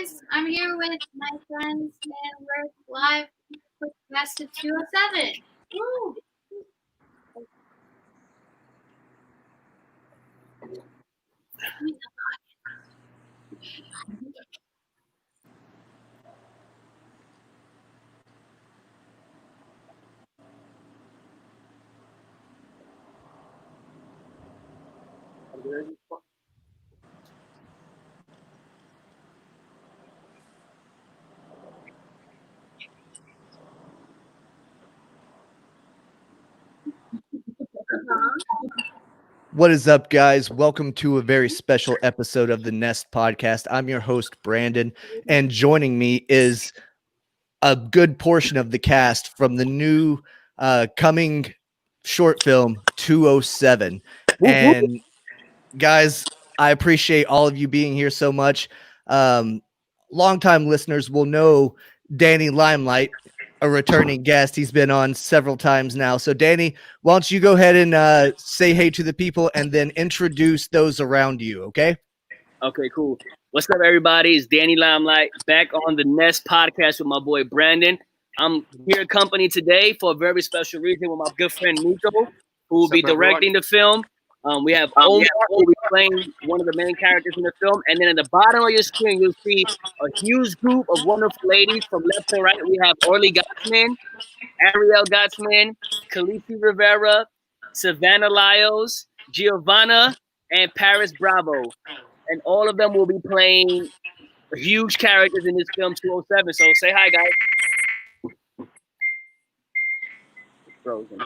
guys. I'm here with my friends, and we're live with Best of 207. Woo! What is up, guys? Welcome to a very special episode of the Nest Podcast. I'm your host, Brandon, and joining me is a good portion of the cast from the new coming short film 207. And guys, I appreciate all of you being here so much. Longtime listeners will know Danny Limelight, a returning guest. He's been on several times now. So, Danny, why don't you go ahead and say hey to the people and then introduce those around you, okay? Okay, cool. What's up, everybody? It's Danny Limelight back on the Nest Podcast with my boy Brandon. I'm here accompanied today for a very special reason with my good friend Nico, who will be directing the film. We have Omar, who will be playing one of the main characters in the film. And then at the bottom of your screen, you'll see a huge group of wonderful ladies from left to right. We have Orly Gottsman, Ariel Gottsman, Khaleesi Rivera, Savannah Lyles, Giovanna, and Paris Bravo. And all of them will be playing huge characters in this film 207. So say hi, guys. Frozen.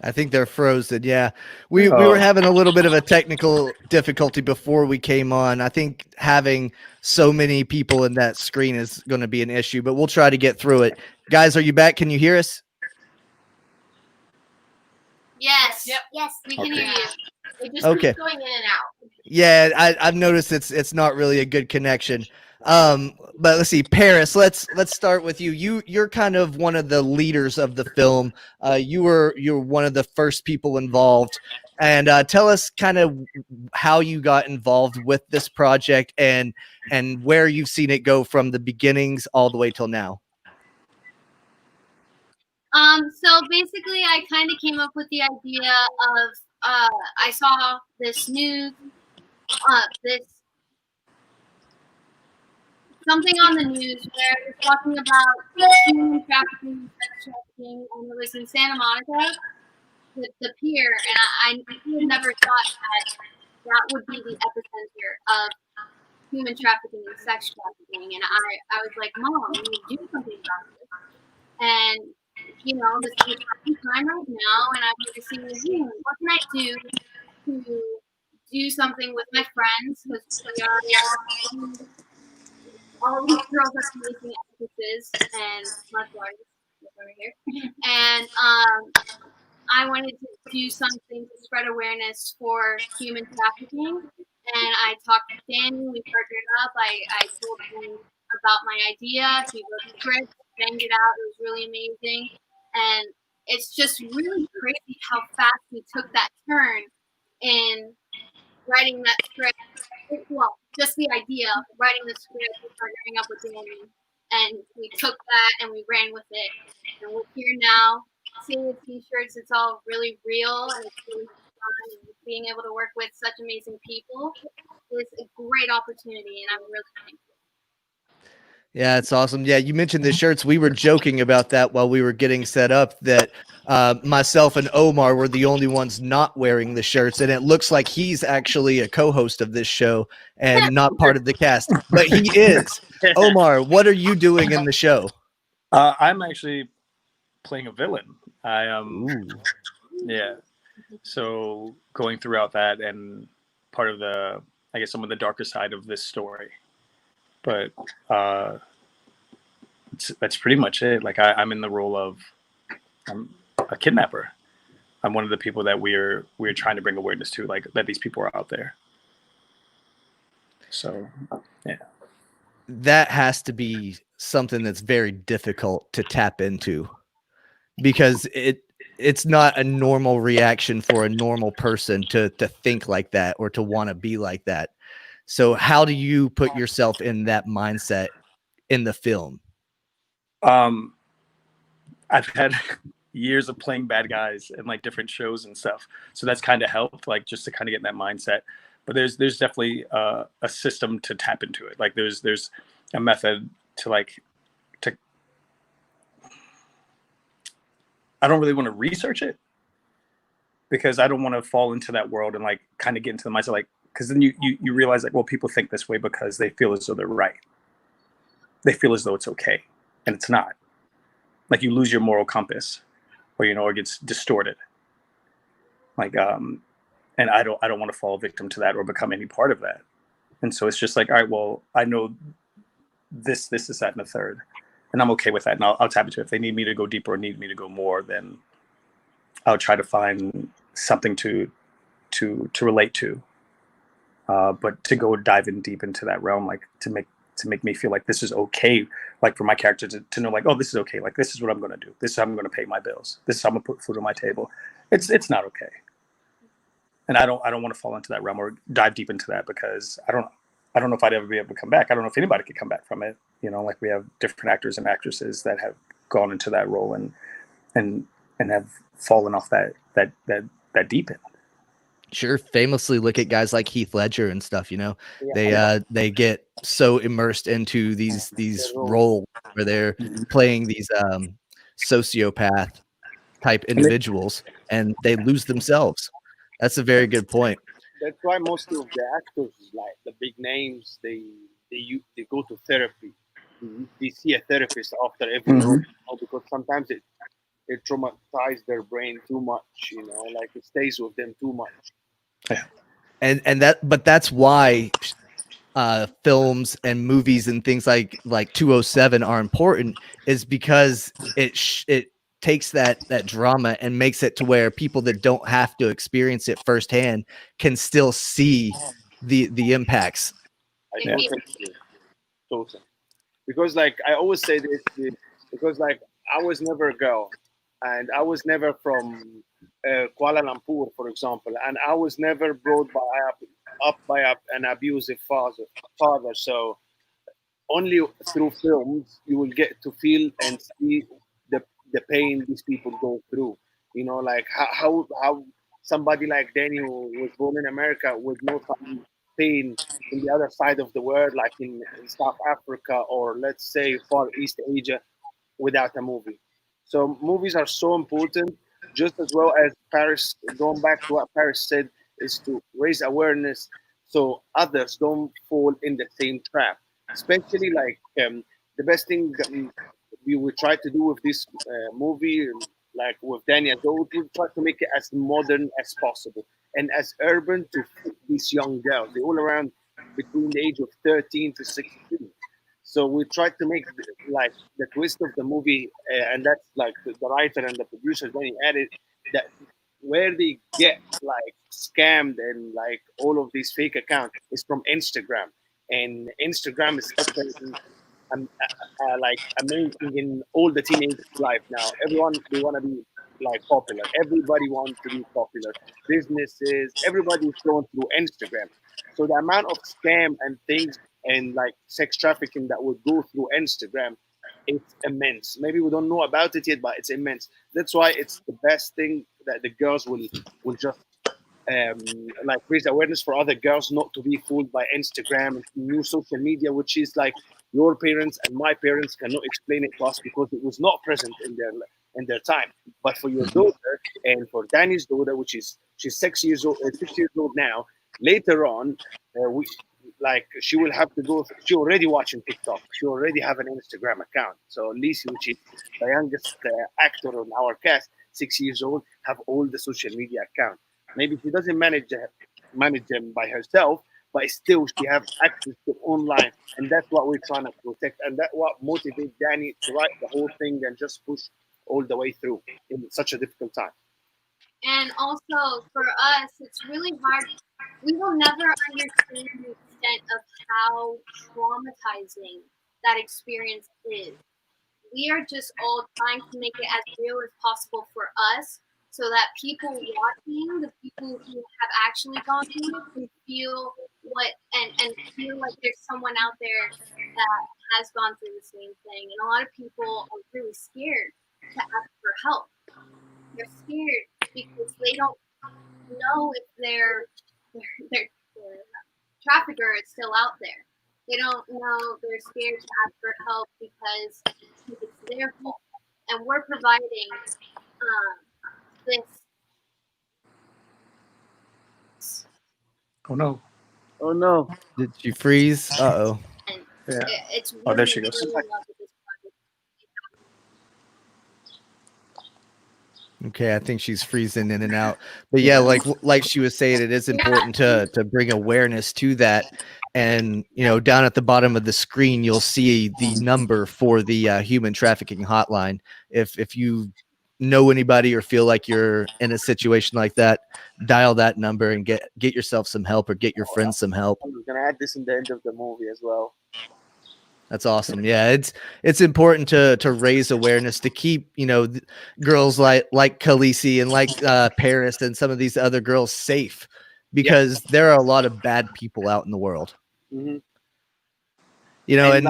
I think they're frozen. Yeah, we were having a little bit of a technical difficulty before we came on. I think having so many people in that screen is going to be an issue, but we'll try to get through it. Guys, are you back? Can you hear us? Yes. Yep. Yes, we can hear you. It just Okay. keeps going in and out. Yeah, I've noticed it's not really a good connection. But let's see, Paris. Let's start with you. You're kind of one of the leaders of the film. You're one of the first people involved, and tell us kind of how you got involved with this project and where you've seen it go from the beginnings all the way till now. So basically, I kind of came up with the idea of I saw this news, this something on the news where it was talking about human trafficking, sex trafficking, and it was in Santa Monica, the pier, and I never thought that would be the epicenter of human trafficking and sex trafficking, and I was like, Mom, we need to do something about this, and you know, this is the time right now, and I want to see, what can I do to do something with my friends, because we are all these girls are making actresses and martial artists over here, and I wanted to do something to spread awareness for human trafficking, and I talked to Danny, we partnered up, I told him about my idea, he wrote the script, banged it out, it was really amazing, and it's just really crazy how fast we took that turn in writing that script. Well, just the idea of writing the script and partnering up with Danny, and we took that and we ran with it, and we're here now. Seeing the t-shirts, it's all really real and it's really fun, and being able to work with such amazing people is a great opportunity, and I'm really thankful. Yeah, it's awesome. Yeah, you mentioned the shirts. We were joking about that while we were getting set up, that myself and Omar were the only ones not wearing the shirts, and it looks like he's actually a co-host of this show and not part of the cast, but he is. Omar, what are you doing in the show? I'm actually playing a villain. I yeah. So going throughout that and part of the, I guess, some of the darker side of this story. But that's pretty much it. Like I'm in the role of I'm a kidnapper. I'm one of the people that we're trying to bring awareness to, like that these people are out there. So yeah. That has to be something that's very difficult to tap into, because it's not a normal reaction for a normal person to think like that or to want to be like that. So how do you put yourself in that mindset in the film? I've had years of playing bad guys in like different shows and stuff, so that's kind of helped, like just to kind of get in that mindset. But there's definitely a system to tap into it. Like there's a method to like to. I don't really want to research it because I don't want to fall into that world and like kind of get into the mindset, like, because then you realize like, well, people think this way because they feel as though they're right. They feel as though it's okay, and it's not. Like you lose your moral compass, or or it gets distorted. Like and I don't want to fall victim to that or become any part of that. And so it's just like, all right, well, I know this, that, and the third, and I'm okay with that, and I'll tap into it. If they need me to go deeper or need me to go more, then I'll try to find something to relate to. But to go dive in deep into that realm, like to make me feel like this is okay, like for my character to know like, oh, this is okay, like this is what I'm going to do, this is how I'm going to pay my bills, this is how I'm going to put food on my table. It's not okay, and I don't want to fall into that realm or dive deep into that because I don't know if I'd ever be able to come back. I don't know if anybody could come back from it. Like we have different actors and actresses that have gone into that role and have fallen off that deep end. Sure. Famously, look at guys like Heath Ledger and stuff. Yeah. They get so immersed into these roles where they're playing these sociopath type individuals, and they lose themselves. That's a very good point. That's why most of the actors, like the big names, they go to therapy. They see a therapist after every role, because sometimes it traumatizes their brain too much. Like it stays with them too much. Yeah. But that's why films and movies and things like 207 are important, is because it takes that drama and makes it to where people that don't have to experience it firsthand can still see the impacts. I totally. Because like I always say this, because like I was never a girl, and I was never from Kuala Lumpur, for example, and I was never brought up by an abusive father. So only through films you will get to feel and see the pain these people go through. Like how somebody like Danny, who was born in America, would know some pain in the other side of the world, like in South Africa, or let's say Far East Asia, without a movie. So movies are so important, just as well as Paris. Going back to what Paris said, is to raise awareness so others don't fall in the same trap. Especially like the best thing we would try to do with this movie, like with Danny as well, we try to make it as modern as possible and as urban to fit these young girls. They're all around between the age of 13 to 16. So we tried to make like the twist of the movie, and that's like the writer and the producers when he added that where they get like scammed and like all of these fake accounts is from Instagram, and Instagram is such like amazing in all the teenage life now. Everyone, they want to be like popular. Everybody wants to be popular. Businesses, everybody's going through Instagram. So the amount of scam and things and like sex trafficking that would go through Instagram, it's immense. Maybe we don't know about it yet, but it's immense. That's why it's the best thing that the girls will just like raise awareness for other girls not to be fooled by Instagram and new social media, which is like your parents and my parents cannot explain it to us because it was not present in their time. But for your daughter and for Danny's daughter, which is she's 6 years old, 6 years old now, later on, we like she will have to go. She already watching TikTok. She already have an Instagram account. So Lisi, which is the youngest actor on our cast, 6 years old, have all the social media accounts. Maybe she doesn't manage them by herself, but still she have access to online, and that's what we're trying to protect, and that's what motivates Danny to write the whole thing and just push all the way through in such a difficult time. And also for us, it's really hard. We will never understand the extent of how traumatizing that experience is. We are just all trying to make it as real as possible for us so that people watching, the people who have actually gone through it, can feel what and feel like there's someone out there that has gone through the same thing. And a lot of people are really scared to ask for help. They're scared because they don't know if their trafficker is still out there. They don't know. They're scared to ask for help because it's their fault. And we're providing this. Oh no. Oh no. Did she freeze? Uh-oh. And Yeah. it's really, Oh, there she goes. really love this project. Okay, I think she's freezing in and out. But yeah, like she was saying, it is important to bring awareness to that. And down at the bottom of the screen, you'll see the number for the human trafficking hotline. If you know anybody or feel like you're in a situation like that, dial that number and get yourself some help or get your friends some help. I'm gonna add this in the end of the movie as well. That's awesome. Yeah, it's important to raise awareness, to keep girls like Khaleesi and like Paris and some of these other girls safe, because there are a lot of bad people out in the world. Mm-hmm. And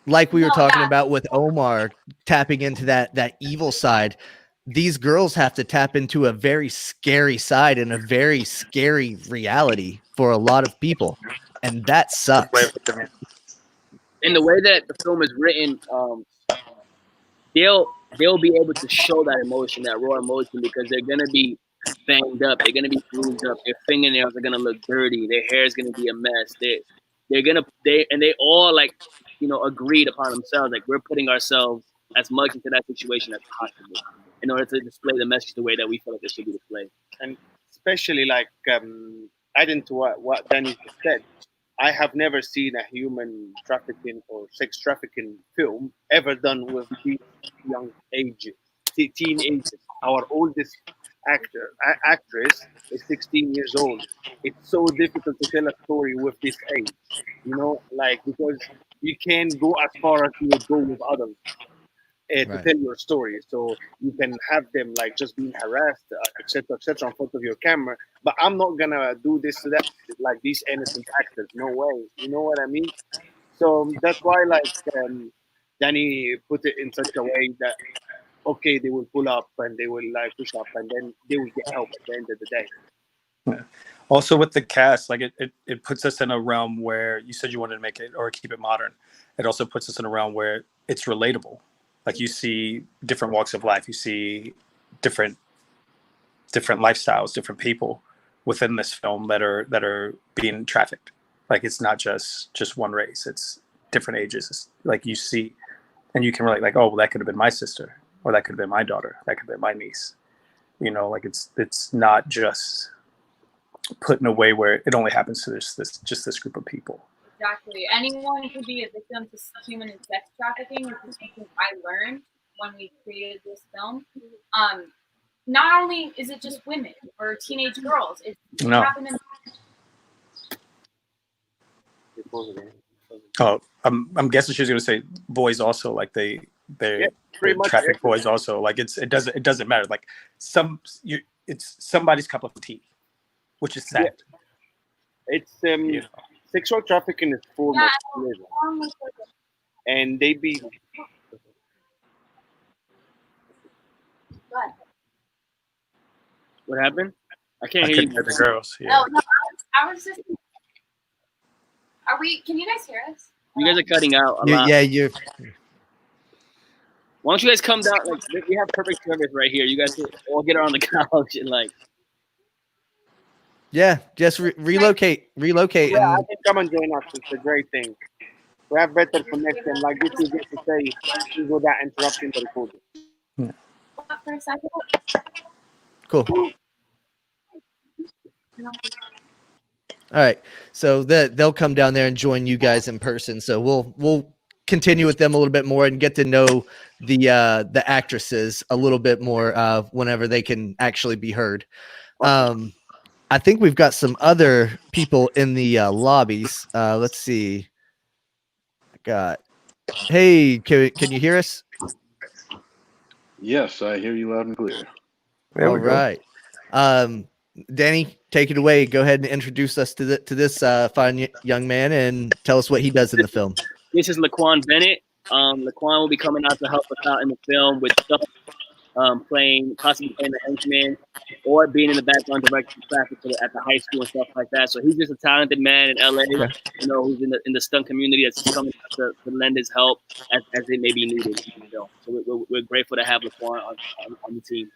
like we were talking about with Omar tapping into that evil side, these girls have to tap into a very scary side and a very scary reality for a lot of people, and that sucks. In the way that the film is written, they'll be able to show that emotion, that raw emotion, because they're gonna be banged up, they're gonna be bruised up, their fingernails are gonna look dirty, their hair is gonna be a mess. They all agreed upon themselves, like, we're putting ourselves as much into that situation as possible in order to display the message the way that we feel like it should be displayed. And especially like adding to what Danny said, I have never seen a human trafficking or sex trafficking film ever done with these young ages, teenagers. Our oldest actress is 16 years old. It's so difficult to tell a story with this age, because you can't go as far as you would go with adults. To tell your story, so you can have them like just being harassed, etc., in front of your camera. But I'm not gonna do this to that, like these innocent actors. No way. You know what I mean? So that's why, like, Danny put it in such a way that okay, they will pull up and they will like push up, and then they will get help at the end of the day. Yeah. Also with the cast, like it puts us in a realm where you said you wanted to make it or keep it modern. It also puts us in a realm where it's relatable. Like you see different walks of life, you see different lifestyles, different people within this film that are being trafficked. Like it's not just one race; it's different ages. It's like you see, and you can relate. Like, oh, well, that could have been my sister, or that could have been my daughter, that could have been my niece. Like it's not just put in a way where it only happens to this group of people. Exactly. Anyone could be a victim to human and sex trafficking, which is something I learned when we created this film. Not only is it just women or teenage girls, it happened in. Oh, I'm guessing she was going to say boys also, like they traffic boys also. Like it doesn't matter. Like it's somebody's cup of tea, which is sad. Yeah. It's sexual trafficking is foremost and they be. What happened? I can't hear you. The girls. Yeah. No, I was just. Are we? Can you guys hear us? You guys are cutting out a lot. Yeah, you. Why don't you guys come down? Like, we have perfect service right here. You guys all get on the couch and like. Yeah, just relocate. Yeah, I can come and join us. It's a great thing. We have better connection. Like this, you get to say without interrupting the recording. Yeah. For a second. Cool. All right, so they'll come down there and join you guys in person. So we'll continue with them a little bit more and get to know the actresses a little bit more whenever they can actually be heard. I think we've got some other people in the lobbies. Let's see. Hey, can you hear us? Yes, I hear you loud and clear. All right. Danny, take it away. Go ahead and introduce us to this fine young man and tell us what he does in the film. This is Laquan Bennett. Laquan will be coming out to help us out in the film with stuff, possibly playing the henchman, or being in the background directing traffic at the high school and stuff like that. So he's just a talented man in LA, who's in the stunt community that's coming to lend his help as it may be needed. So we're grateful to have Laquan on the team.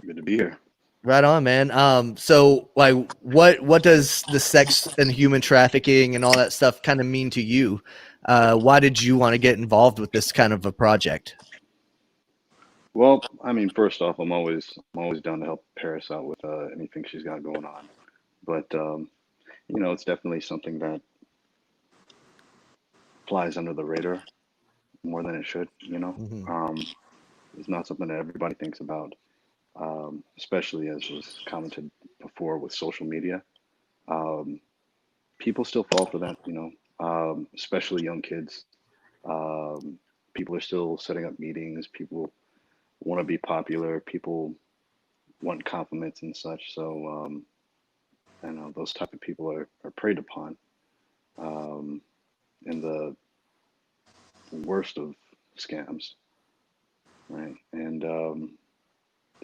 Good to be here. Right on, man. So like, what does the sex and human trafficking and all that stuff kind of mean to you? Why did you want to get involved with this kind of a project? Well, I mean, first off, I'm always down to help Paris out with anything she's got going on. But it's definitely something that flies under the radar more than it should. It's not something that everybody thinks about, especially as was commented before with social media. People still fall for that, especially young kids. People are still setting up meetings. People want to be popular. People want compliments and such. So, those type of people are preyed upon in the worst of scams, right? And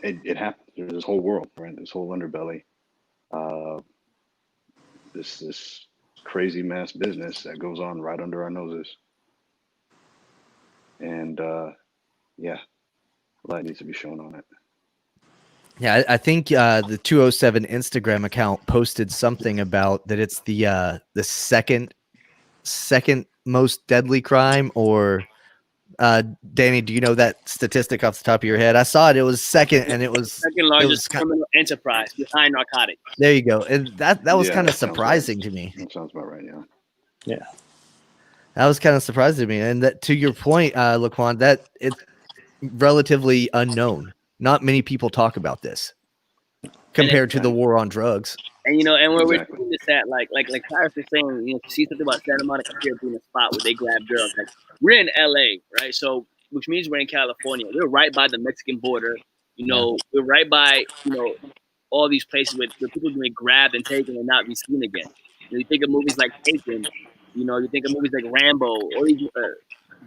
it happens. There's this whole world, right? This whole underbelly, this crazy mass business that goes on right under our noses. And light needs to be shown on it. Yeah, I think the 207 Instagram account posted something about that. It's the second most deadly crime, or Danny, do you know that statistic off the top of your head? I saw it. It was second, and it was second largest criminal enterprise behind narcotics. There you go. And that was kind of surprising to me. That sounds about right. Yeah. That was kind of surprising to me. And that, to your point, Laquan, that it's relatively unknown. Not many people talk about this compared to the war on drugs. And where we're seeing this at, like Cyrus was saying, to see something about Santa Monica here being a spot where they grab girls. Like, we're in LA, right? So, which means we're in California. We're right by the Mexican border. We're right by all these places where people can get grabbed and taken and not be seen again. You think of movies like Taken. You think of movies like Rambo, or even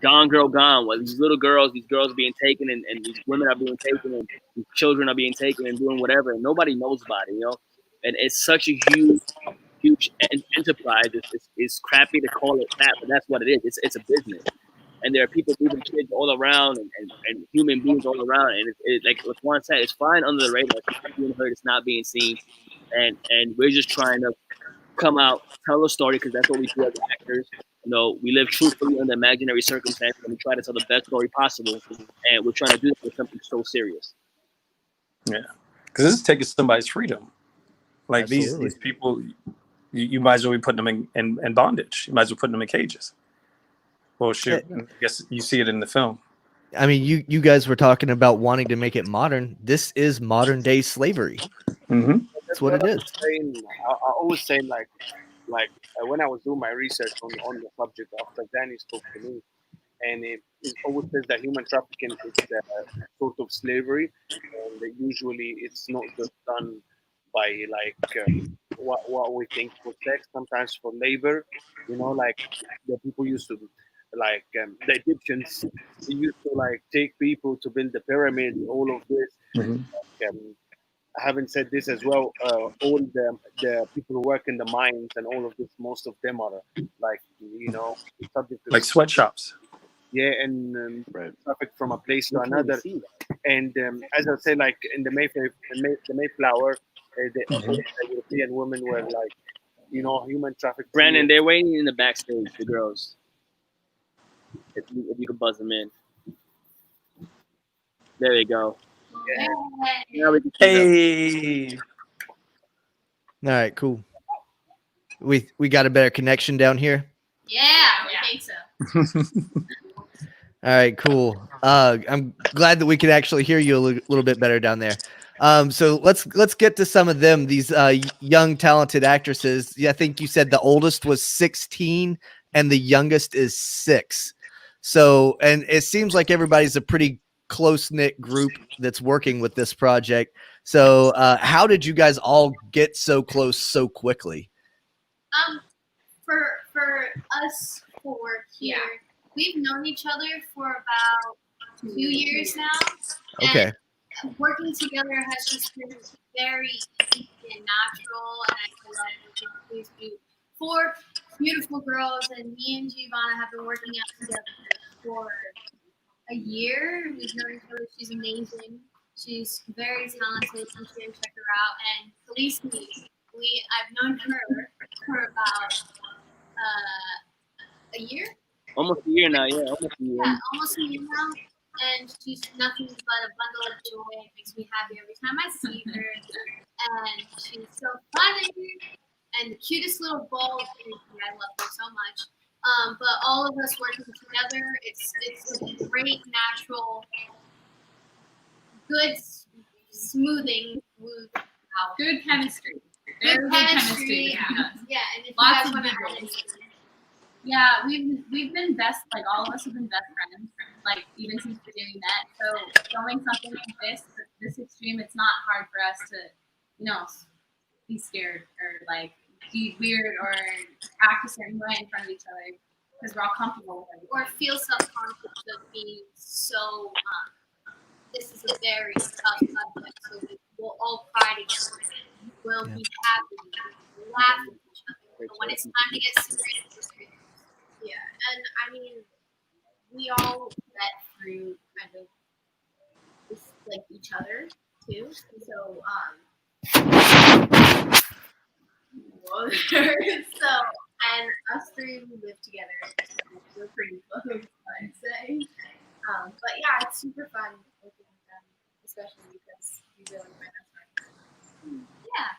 Gone Girl Gone, where these girls are being taken, and these women are being taken, and these children are being taken and doing whatever, and nobody knows about it, And it's such a huge enterprise. It's crappy to call it that, but that's what it is. It's a business, and there are people moving kids all around, and human beings all around. And it like Laquan said, it's flying under the radar. It's not being heard. It's not being seen, and we're just trying to come out, tell a story, because that's what we do as actors. We live truthfully under imaginary circumstances, and we try to tell the best story possible. And we're trying to do it with something so serious. Yeah, because this is taking somebody's freedom. Like these people, you might as well be putting them in bondage. You might as well put them in cages. Well, sure. I guess you see it in the film. I mean, you guys were talking about wanting to make it modern. This is modern day slavery. Mm-hmm. That's what it is. I always say like when I was doing my research on the subject after Danny spoke to me, and it always says that human trafficking is sort of slavery, and that usually it's not just done by what we think for sex, sometimes for labor. Like the people used to, like the Egyptians, they used to take people to build the pyramid, all of this. Mm-hmm. Having said this as well, all the people who work in the mines and all of this, most of them are subject to sweatshops. Yeah, and traffic from a place to another. And as I say, like in the Mayflower, the European women were human trafficking. Brandon, they're waiting in the backstage, the girls. If you could buzz them in. There you go. Yeah. Now we can Hey. All right, cool. We got a better connection down here. Yeah, I think so. All right, cool. I'm glad that we can actually hear you a little bit better down there. So let's get to some of them. These young talented actresses. Yeah, I think you said the oldest was 16 and the youngest is 6. So, and it seems like everybody's a pretty close-knit group that's working with this project. So how did you guys all get so close so quickly? For us four here, we've known each other for about 2 years now. Okay. And working together has just been very easy and natural, and I love working with these four beautiful girls, and me and Giovanna have been working out together for a year. We've known each other. She's amazing. She's very talented. You should check her out. And Felicity, I've known her for about a year. Almost a year now, yeah. Almost a year now. And she's nothing but a bundle of joy. It makes me happy every time I see her. And she's so funny and the cutest little ball of energy. I love her so much. But all of us working together, it's a great, natural, good, smoothing, good chemistry. Good chemistry. Yeah, and if Lots you of guys giggles. want to add anything. Yeah, we've been best, like all of us have been best friends, like even since the day we met. So showing something like this extreme, it's not hard for us to, be scared or like be weird or act a certain way in front of each other because we're all comfortable with it. Or feel self-conscious of being so. This is a very tough subject, so we'll all cry together. We'll be happy, we'll laugh with each other. But when it's time to get serious, we're serious. Yeah, and I mean, we all met through kind of this, like each other too. So and us three, we live together. So we're pretty close, I'd say. But yeah, it's super fun working with them, especially because we really met our friends. Yeah.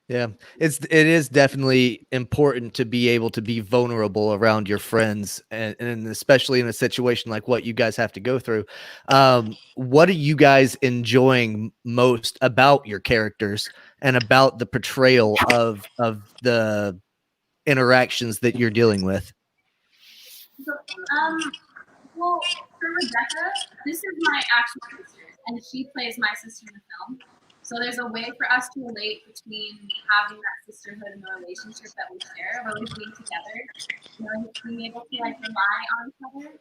Yeah, it is definitely important to be able to be vulnerable around your friends, and especially in a situation like what you guys have to go through. What are you guys enjoying most about your characters and about the portrayal of the interactions that you're dealing with? So, well, for Rebecca, this is my actual sister, and she plays my sister in the film. So there's a way for us to relate between having that sisterhood and the relationship that we share, of always being together, being able to like rely on each other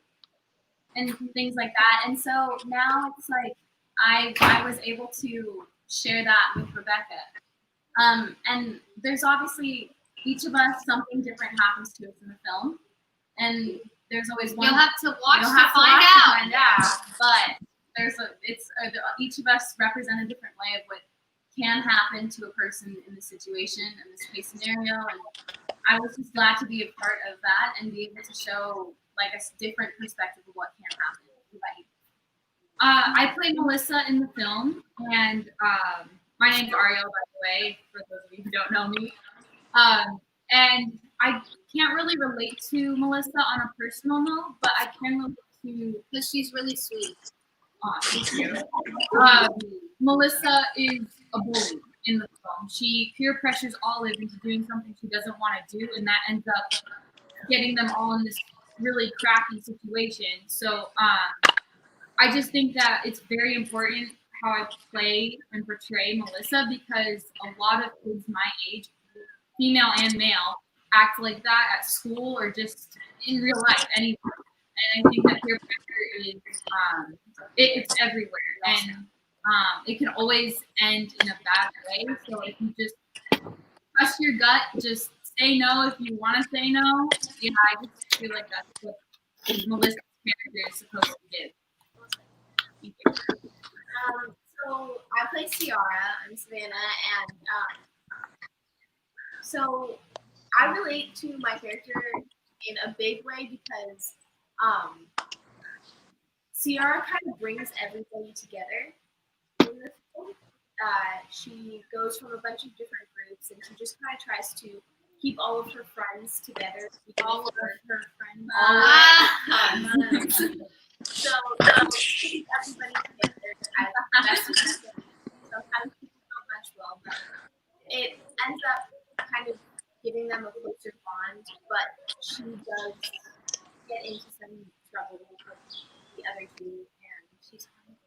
and things like that. And so now it's like I was able to share that with Rebecca. And there's obviously each of us something different happens to us in the film, and there's always one. You'll have to watch to find out. But each of us represent a different way of what can happen to a person in this situation in this case scenario, and I was just glad to be a part of that and be able to show like a different perspective of what can happen. I play Melissa in the film, and my name's Ariel, by the way, for those of you who don't know me. And I can't really relate to Melissa on a personal note, but I can relate to because she's really sweet. Thank you. Melissa is a bully in the film. She peer pressures Olive into doing something she doesn't want to do, and that ends up getting them all in this really crappy situation. So I just think that it's very important how I play and portray Melissa, because a lot of kids my age, female and male, act like that at school or just in real life anywhere. And I think that peer pressure is it's everywhere, and it can always end in a bad way. So if you just trust your gut, just say no if you want to say no. Yeah, I just feel like that's what Melissa's character is supposed to give. Thank you. So I play Ciara. I'm Savannah, and so I relate to my character in a big way because Ciara kind of brings everybody together in the film. She goes from a bunch of different groups, and she just kind of tries to keep all of her friends together. All of her friends. So keep everybody together as best as she can. Sometimes people don't mesh well, but it ends up kind of giving them a closer bond. But she does get into some trouble with the other two, and she's kind of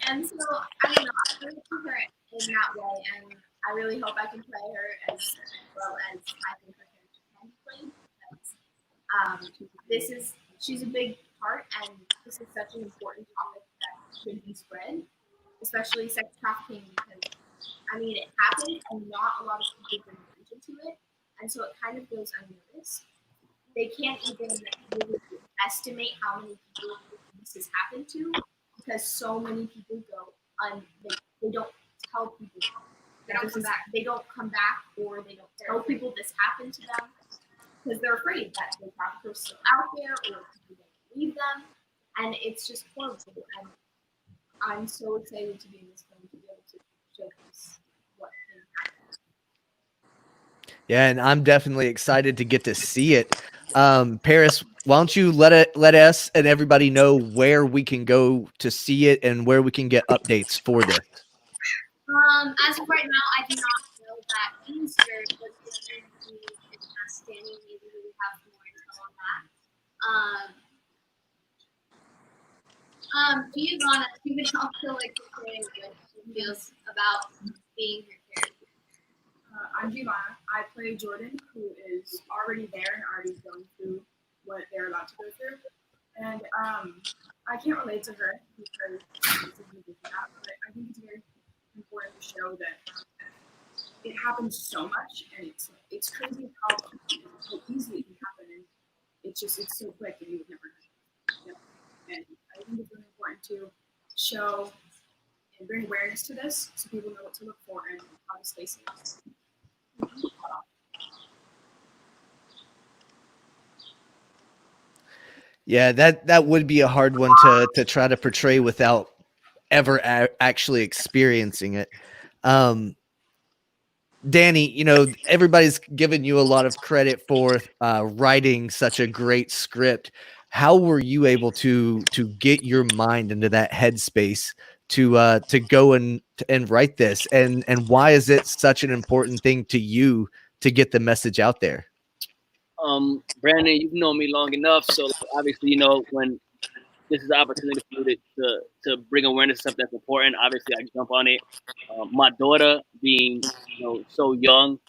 And so, I don't know, I relate to her in that way, and I really hope I can play her as well as I think her character can be played. Because she's a big part, and this is such an important topic that should be spread, especially sex trafficking, because, I mean, it happens, and not a lot of people bring attention to it, and so it kind of goes unnoticed. They can't even really estimate how many people this has happened to, because so many people go they don't tell people they don't come back, or they don't tell people this happened to them, because they're afraid that the trafficker's still out there, or people don't believe them, and it's just horrible. And I'm so excited to be in this film to be able to showcase what can happen. Yeah, and I'm definitely excited to get to see it. Paris, why don't you let us and everybody know where we can go to see it and where we can get updates for this? As of right now, I do not know that answer, but maybe in past Danny, maybe we will have more info on that. Do you want to even also like to say what she feels about being her character? I'm Giovanna. I play Jordan, who is already there and already going through what they're about to go through. And I can't relate to her because that, but I think it's very important to show that it happens so much, and it's crazy how easily it can happen, and it's so quick, and you would never know. And I think it's really important to show and bring awareness to this, so people know what to look for and how to stay safe. Yeah, that would be a hard one to try to portray without ever actually experiencing it. Danny, you know, everybody's given you a lot of credit for writing such a great script. How were you able to get your mind into that headspace to go and write this, and why is it such an important thing to you to get the message out there? Brandon, you've known me long enough, so like, obviously, you know, when this is an opportunity for you to bring awareness to something that's important, obviously I jump on it. My daughter being, you know, so young,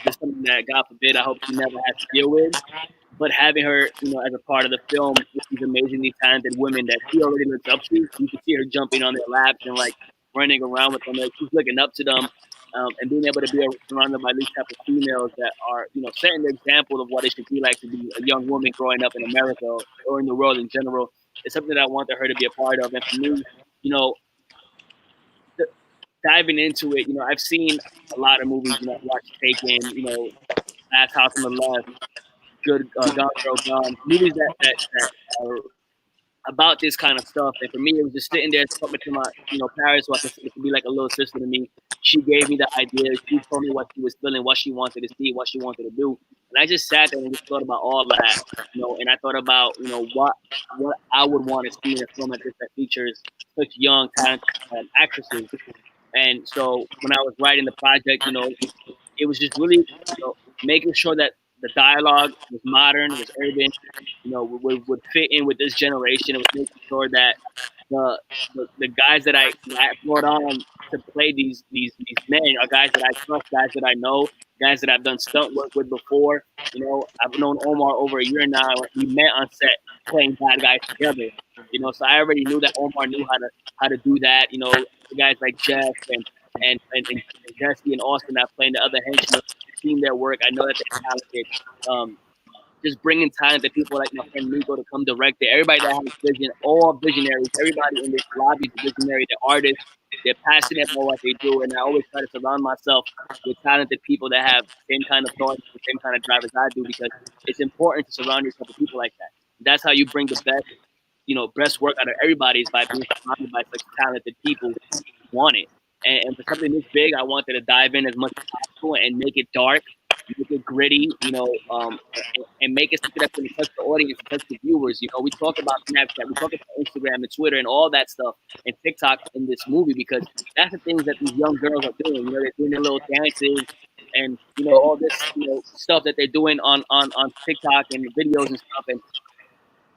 just something that God forbid I hope she never has to deal with. But having her, you know, as a part of the film with these amazingly talented women that she already looks up to, you can see her jumping on their laps and like running around with them. Like she's looking up to them, and being able to be surrounded by these type of females that are, you know, setting the example of what it should be like to be a young woman growing up in America or in the world in general. It's something that I wanted her to be a part of. And for me, you know, diving into it, you know, I've seen a lot of movies. You know, I've watched Taken, you know, Last House on the Left, Good Gone Girl Gone, movies that are about this kind of stuff. And for me, it was just sitting there talking to my, you know, Paris, who I consider to be like a little sister to me. She gave me the idea. She told me what she was feeling, what she wanted to see, what she wanted to do. And I just sat there and just thought about all that, you know, and I thought about, you know, what I would want to see in a film like this that features such young, talented actresses. And so when I was writing the project, you know, it was just really, you know, making sure that the dialogue was modern, was urban, you know, would fit in with this generation. It was making sure that the guys that I brought on to play these men are guys that I trust, guys that I know, guys that I've done stunt work with before. You know, I've known Omar over a year now. We met on set playing bad guys together. You know, so I already knew that Omar knew how to do that. You know, guys like Jeff and Jesse and Austin that playing the other henchmen, seeing their work. I know that they're talented. Just bringing talented people like my friend Nico to come direct it. Everybody that has vision, all visionaries. Everybody in this lobby is visionary. They're artists. They're passionate about what they do, and I always try to surround myself with talented people that have the same kind of thoughts, the same kind of drive as I do, because it's important to surround yourself with people like that. That's how you bring the best, you know, best work out of everybody, is by being surrounded by such talented people who want it. And for something this big, I wanted to dive in as much as possible and make it dark, make it gritty, you know, and make it something that's going to touch the audience and touch the viewers. You know, we talk about Snapchat, we talk about Instagram and Twitter and all that stuff and TikTok in this movie, because that's the things that these young girls are doing. You know, they're doing their little dances and, you know, all this, you know, stuff that they're doing on TikTok and videos and stuff. And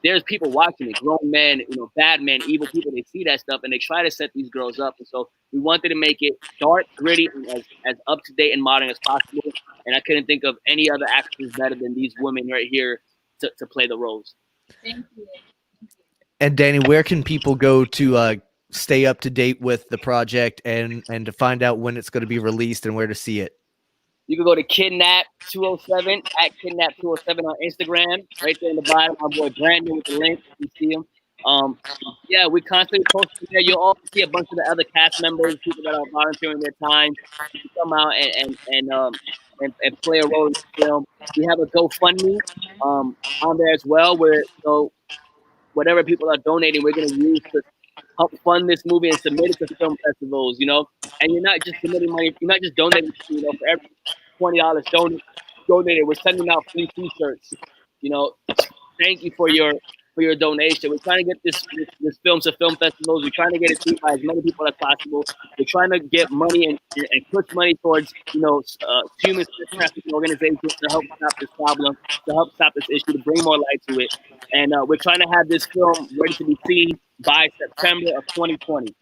there's people watching it, grown men, bad men, evil people. They see that stuff and they try to set these girls up. And so we wanted to make it dark, gritty, and as up to date and modern as possible. And I couldn't think of any other actors better than these women right here to play the roles. Thank you. And Danny, where can people go to stay up to date with the project and to find out when it's going to be released and where to see it? You can go to Kidnap207 at Kidnap207 on Instagram. Right there in the bottom, my boy Brandon with the link. You see him. Yeah, we constantly post there. You'll also see a bunch of the other cast members, people that are volunteering their time to come out and play a role in the film. We have a GoFundMe on there as well, where whatever people are donating, we're going to use to help fund this movie and submit it to film festivals. And you're not just submitting money, you're not just donating. For every $20 donated, we're sending out free T-shirts. Thank you for your donation. We're trying to get this film to film festivals. We're trying to get it seen by as many people as possible. We're trying to get money and push money towards human trafficking organizations to help stop this problem, to help stop this issue, to bring more light to it. And we're trying to have this film ready to be seen by September of 2020.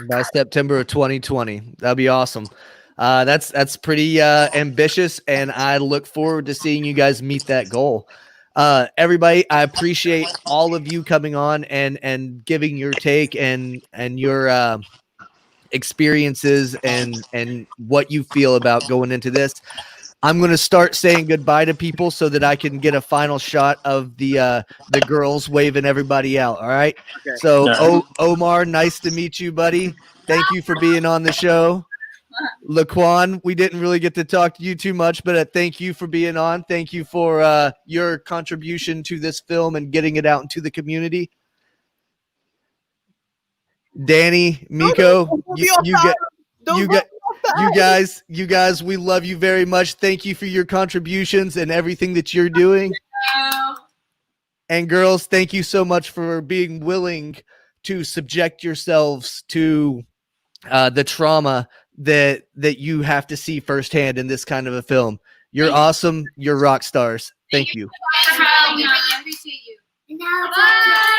By September of 2020. That'd be awesome. That's pretty ambitious, and I look forward to seeing you guys meet that goal. Everybody, I appreciate all of you coming on and giving your take and your experiences and what you feel about going into this. I'm going to start saying goodbye to people so that I can get a final shot of the girls waving everybody out. All right. Okay. So Omar, nice to meet you, buddy. Thank you for being on the show. Laquan, we didn't really get to talk to you too much, but thank you for being on. Thank you for your contribution to this film and getting it out into the community. Danny, Miko, you guys, we love you very much. Thank you for your contributions and everything that you're doing. And girls, thank you so much for being willing to subject yourselves to the trauma that you have to see firsthand in this kind of a film. You're awesome. You're rock stars. Thank you. We really appreciate you. Bye.